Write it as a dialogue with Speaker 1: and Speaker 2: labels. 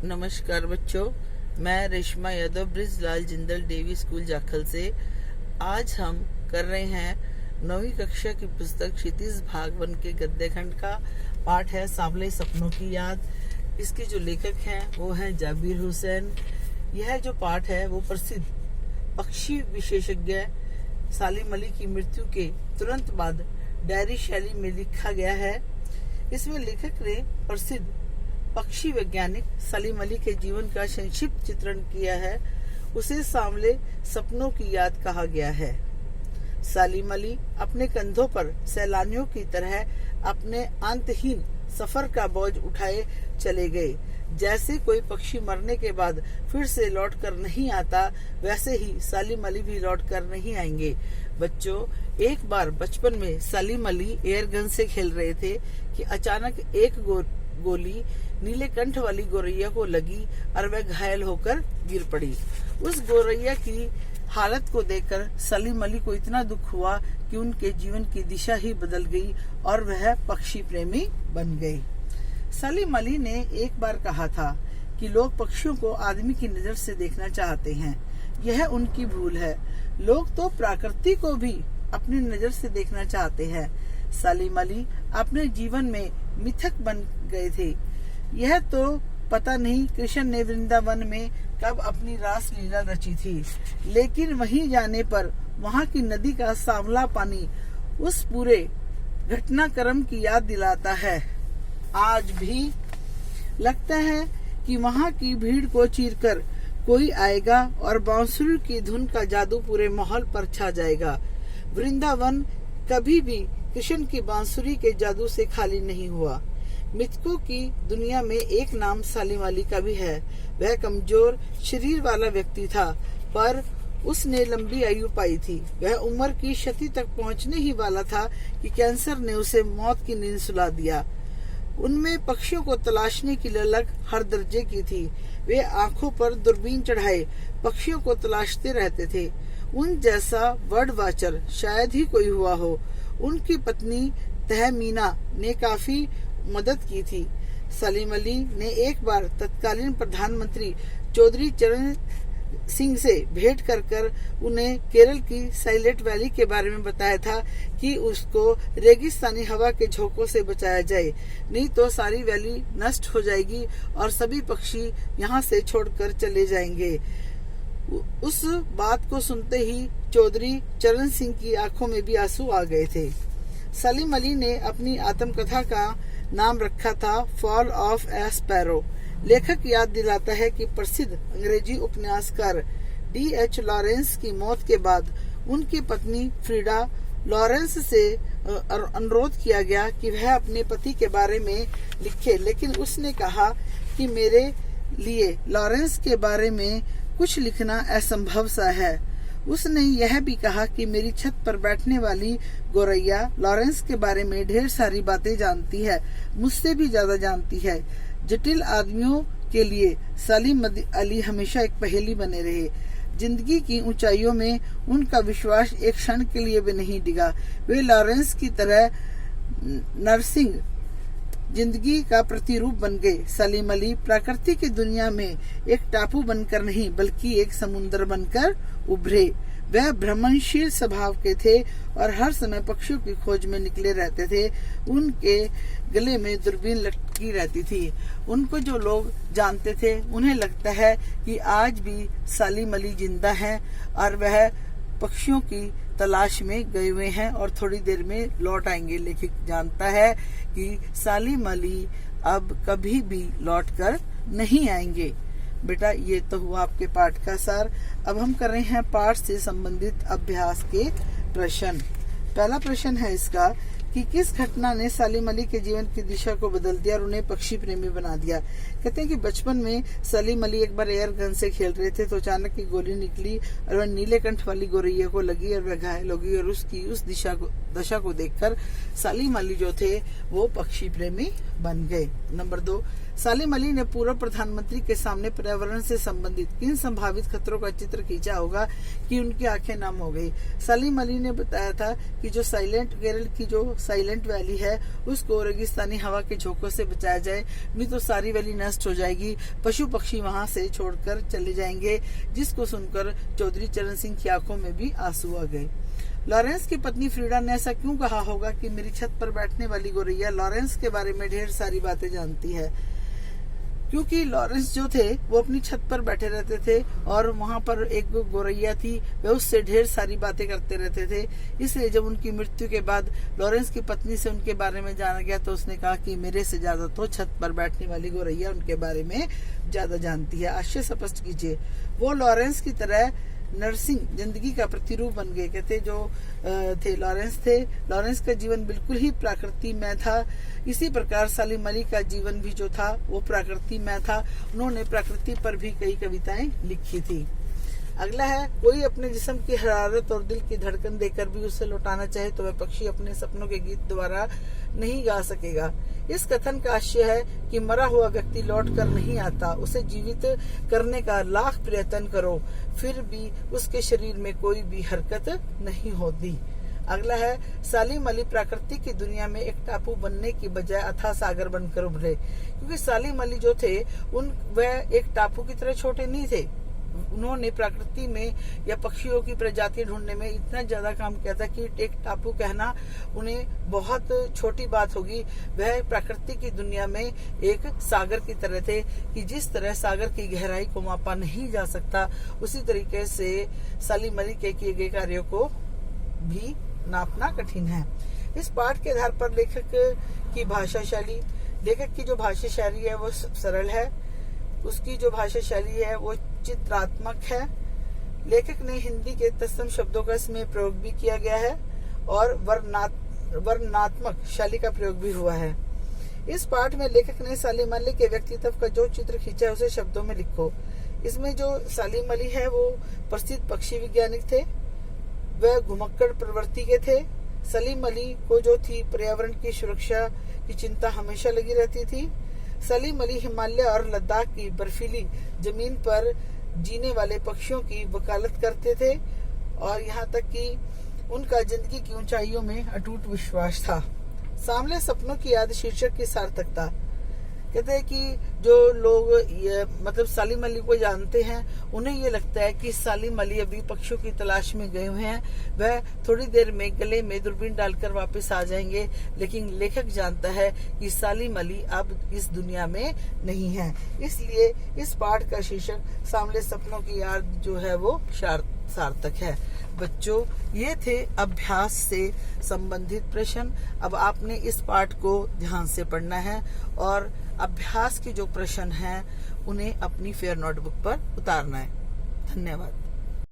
Speaker 1: नमस्कार बच्चों, मैं रेशमा यादव ब्रिजलाल जिंदल डेवी स्कूल जाखल से। आज हम कर रहे हैं 9वीं कक्षा की पुस्तक क्षितिज भाग 1 के गद्य खंड का पाठ है सांवले सपनों की याद। इसके जो लेखक हैं वो हैं जाबिर हुसैन। यह जो पाठ है वो प्रसिद्ध पक्षी विशेषज्ञ सालिम अली की मृत्यु के तुरंत बाद डायरी शैली में लिखा गया है। इसमें लेखक ने प्रसिद्ध पक्षी वैज्ञानिक सालिम अली के जीवन का संक्षिप्त चित्रण किया है। उसे सांवले सपनों की याद कहा गया है। सालिम अली अपने कंधों पर सैलानियों की तरह अपने अंतहीन सफर का बोझ उठाए चले गए। जैसे कोई पक्षी मरने के बाद फिर से लौट कर नहीं आता, वैसे ही सालिम अली भी लौट कर नहीं आएंगे। बच्चों, एक बार बचपन में सालिम अली एयर गन से खेल रहे थे कि अचानक एक गोली नीले कंठ वाली गोरैया को लगी और वह घायल होकर गिर पड़ी। उस गोरैया की हालत को देखकर सालिम अली को इतना दुख हुआ कि उनके जीवन की दिशा ही बदल गई और वह पक्षी प्रेमी बन गए। सालिम अली ने एक बार कहा था कि लोग पक्षियों को आदमी की नजर से देखना चाहते हैं। यह उनकी भूल है। लोग तो प्रकृति को भी अपनी नजर से देखना चाहते हैं। सालिम अली अपने जीवन में मिथक बन गए थे। यह तो पता नहीं कृष्ण ने वृंदावन में कब अपनी रास लीला रची थी, लेकिन वहीं जाने पर वहां की नदी का सांवला पानी उस पूरे घटनाक्रम की याद दिलाता है। आज भी लगता है कि वहां की भीड़ को चीरकर कोई आएगा और बांसुरी की धुन का जादू पूरे माहौल पर छा जाएगा। वृंदावन कभी भी कृष्ण की बांसुरी के जादू से खाली नहीं हुआ। मिथकों की दुनिया में एक नाम सालिम अली का भी है। वह कमजोर शरीर वाला व्यक्ति था, पर उसने लंबी आयु पाई थी। वह उम्र की शती तक पहुंचने ही वाला था कि कैंसर ने उसे मौत की नींद सुला दिया। उनमें पक्षियों को तलाशने की ललक हर दर्जे की थी। वे आंखों पर दूरबीन चढ़ाए पक्षियों को तलाशते रहते थे। उन जैसा बर्ड वाचर शायद ही कोई हुआ हो। उनकी पत्नी तहमीना ने काफी मदद की थी। सालिम अली ने एक बार तत्कालीन प्रधानमंत्री चौधरी चरण सिंह से भेंट कर उन्हें केरल की साइलेंट वैली के बारे में बताया था कि उसको रेगिस्तानी हवा के झोंकों से बचाया जाए, नहीं तो सारी वैली नष्ट हो जाएगी और सभी पक्षी यहाँ से छोड़कर चले जाएंगे। उस बात को सुनते ही चौधरी चरण सिंह की आंखों में भी आंसू आ गए थे। सालिम अली ने अपनी आत्मकथा का नाम रखा था फॉल ऑफ ए स्पैरो। लेखक याद दिलाता है कि प्रसिद्ध अंग्रेजी उपन्यासकार D.H. लॉरेंस की मौत के बाद उनकी पत्नी फ्रीडा लॉरेंस से अनुरोध किया गया कि वह अपने पति के बारे में लिखे, लेकिन उसने कहा कि मेरे लिए लॉरेंस के बारे में कुछ लिखना असंभव सा है। उसने यह भी कहा कि मेरी छत पर बैठने वाली गोरैया लॉरेंस के बारे में ढेर सारी बातें जानती है, मुझसे भी ज्यादा जानती है। जटिल आदमियों के लिए सालिम अली हमेशा एक पहेली बने रहे। जिंदगी की ऊंचाइयों में उनका विश्वास एक क्षण के लिए भी नहीं डिगा। वे लॉरेंस की तरह नर्सिंग जिंदगी का प्रतिरूप बन गए। सालिम अली प्रकृति की दुनिया में एक टापू बनकर नहीं, बल्कि एक समुद्र बनकर उभरे। वह भ्रमणशील स्वभाव के थे और हर समय पक्षियों की खोज में निकले रहते थे। उनके गले में दूरबीन लटकी रहती थी। उनको जो लोग जानते थे उन्हें लगता है कि आज भी सालिम अली जिंदा हैं और वह पक्षियों की तलाश में गए हुए हैं और थोड़ी देर में लौट आएंगे। लेखक जानता है कि सालिम अली अब कभी भी लौटकर नहीं आएंगे। बेटा, ये तो हुआ आपके पाठ का सार। अब हम कर रहे हैं पाठ से संबंधित अभ्यास के प्रश्न। पहला प्रश्न है इसका कि किस घटना ने सालिम अली के जीवन की दिशा को बदल दिया और उन्हें पक्षी प्रेमी बना दिया। कहते हैं कि बचपन में सालिम अली एक बार एयर गन से खेल रहे थे तो अचानक की गोली निकली और वह नीले कंठ वाली गोरैया को लगी और वह घायल हो गई और उसकी उस दशा को देखकर सालिम अली जो थे वो पक्षी प्रेमी बन गए। नंबर 2, सालिम अली ने पूर्व प्रधानमंत्री के सामने पर्यावरण से संबंधित किन संभावित खतरों का चित्र खींचा होगा कि उनकी आंखें नम हो गई। सालिम अली ने बताया था कि जो केरल की जो साइलेंट वैली है उसको रेगिस्तानी हवा के झोंकों से बचाया जाए, नहीं तो सारी वैली नष्ट हो जाएगी, पशु पक्षी वहां से छोड़कर चले जाएंगे। जिसको सुनकर चौधरी चरण सिंह की आंखों में भी आंसू आ गए। लॉरेंस की पत्नी फ्रीडा ने ऐसा क्यों कहा होगा कि मेरी छत पर बैठने वाली गोरैया लॉरेंस के बारे में ढेर सारी बातें जानती है? क्योंकि लॉरेंस जो थे वो अपनी छत पर बैठे रहते थे और वहां पर एक गोरैया थी, वे उससे ढेर सारी बातें करते रहते थे। इसलिए जब उनकी मृत्यु के बाद लॉरेंस की पत्नी से उनके बारे में जाना गया तो उसने कहा कि मेरे से ज्यादा तो छत पर बैठने वाली गोरैया उनके बारे में ज्यादा जानती है। आश्चर्य स्पष्ट कीजिए, वो लॉरेंस की तरह नर्सिंग जिंदगी का प्रतिरूप बन गए। कहते जो थे लॉरेंस का जीवन बिल्कुल ही प्रकृति में था। इसी प्रकार सालिम अली का जीवन भी जो था वो प्रकृति में था। उन्होंने प्रकृति पर भी कई कविताएं लिखी थी। अगला है, कोई अपने जिस्म की हरारत और दिल की धड़कन देकर भी उसे लौटाना चाहे तो वह पक्षी अपने सपनों के गीत द्वारा नहीं गा सकेगा। इस कथन का आशय है कि मरा हुआ व्यक्ति लौट कर नहीं आता, उसे जीवित करने का लाख प्रयत्न करो फिर भी उसके शरीर में कोई भी हरकत नहीं होती। अगला है, सालिम अली प्रकृति की दुनिया में एक टापू बनने की बजाय अथाह सागर बनकर उभरे। क्योंकि सालिम अली जो थे वह एक टापू की तरह छोटे नहीं थे। उन्होंने प्रकृति में या पक्षियों की प्रजाति ढूंढने में इतना ज्यादा काम किया था कि एक टापू कहना उन्हें बहुत छोटी बात होगी। वह प्रकृति की दुनिया में एक सागर की तरह थे कि जिस तरह सागर की गहराई को मापा नहीं जा सकता, उसी तरीके से सालिम अली के किए गए कार्यों को भी नापना कठिन है। इस पाठ के आधार पर लेखक की जो भाषा शैली है वो सरल है, उसकी जो भाषा शैली है वो चित्रात्मक है। लेखक ने हिंदी के तत्सम शब्दों का इसमें प्रयोग भी किया गया है और वर्णनात्मक शैली का प्रयोग भी हुआ है। इस पाठ में लेखक ने सालिम अली के व्यक्तित्व का जो चित्र खींचा है उसे शब्दों में लिखो। इसमें जो सालिम अली है वो प्रसिद्ध पक्षी वैज्ञानिक थे, वह घुमक्कड़ प्रवृत्ति के थे। सलीम अली को जो थी पर्यावरण की सुरक्षा की चिंता हमेशा लगी रहती थी। सलीम अली हिमालय और लद्दाख की बर्फीली जमीन पर जीने वाले पक्षियों की वकालत करते थे और यहाँ तक कि उनका जिंदगी की ऊंचाइयों में अटूट विश्वास था। सामले सपनों की याद शीर्षक की सार्थकता। कहते हैं कि जो लोग मतलब सालिम अली को जानते हैं उन्हें ये लगता है कि सालिम अली अभी पक्षियों की तलाश में गए हुए हैं, वह थोड़ी देर में गले में दूरबीन डालकर वापस आ जाएंगे। लेकिन लेखक जानता है कि सालिम अली अब इस दुनिया में नहीं है, इसलिए इस पाठ का शीर्षक सामले सपनों की याद जो है वो सार्थक है। बच्चों, ये थे अभ्यास से संबंधित प्रश्न। अब आपने इस पाठ को ध्यान से पढ़ना है और अभ्यास के जो प्रश्न हैं उन्हें अपनी फेयर नोटबुक पर उतारना है। धन्यवाद।